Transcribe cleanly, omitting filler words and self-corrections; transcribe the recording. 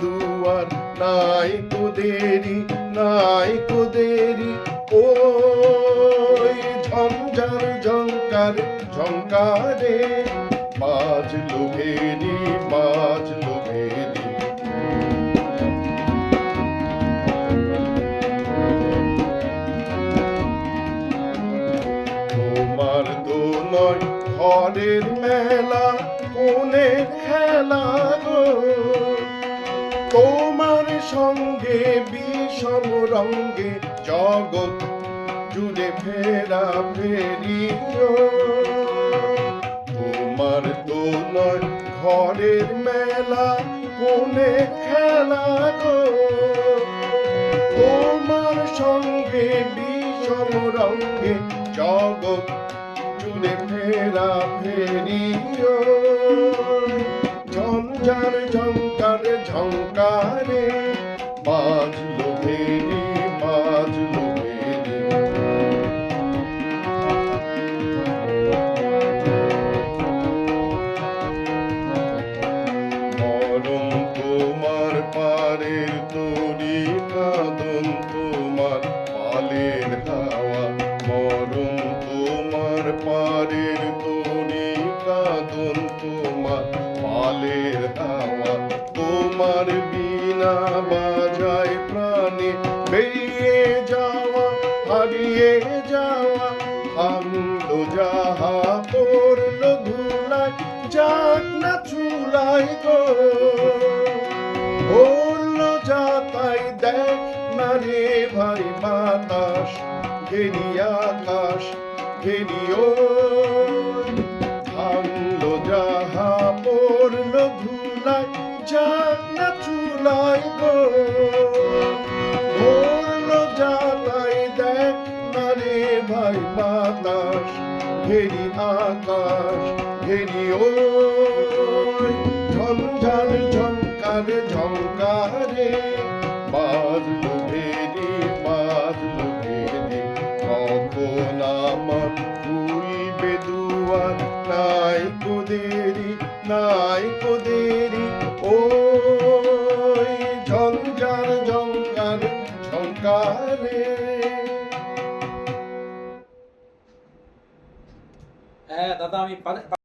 দুয়ার, নাই কো দেরি, নাই কো দেরি। ওই ঝঞ্ঝার ঝংকার ঝংকারে বাজলো ভেরি, বাজলো ভেরি। তোমার দোলয় ঘরের মেলা, কোনের খেলা গো। তোমার সঙ্গে বিষম রঙ্গে জগৎ জুড়ে ফেরা ফেরি। তোমার দোলয় ঘরের মেলা, কোনের খেলা গো। তোমার সঙ্গে বিষম রঙ্গে জগৎ জুড়ে ফেরা ফেরি। ঝঞ্ঝার ঝংকার ঝংকারে বাজলো ভেরি, বাজলো ভেরি। মরণ তোমার পারের তরি, কাঁদন তোমার পালের হাওয়া। মরণ তোমার পারের তরি, কাঁদন তোমার পালের হাওয়া। তোমার বিনা বাজায় প্রাণে বেরিয়ে যাওয়া, হারিয়ে যাওয়া। ভাঙলো যাহা পড়লো ধুলায়, যাক না চুলায় গো। বললো যা তাই দেখ না রে ভাই বাতাস, ঘেরি আকাশ ঘেরিও। ভাঙলো যাহা পড়লো ধুলায়, যাক না চুলায় গো। বললো যা তাই দেখ না রে ভাই বাতাস, ঘেরি আকাশ ঘেরিও। ঝঞ্ঝার ঝংকার ঝংকারে বাজলো ভেরি, বাজলো ভেরি। কখন আমার খুলবে দুয়ার, নাই কো দেরি, নাই কো দেরি। ওই ঝঞ্ঝার ঝংকার ঝংকারে। হ্যাঁ দাদা, আমি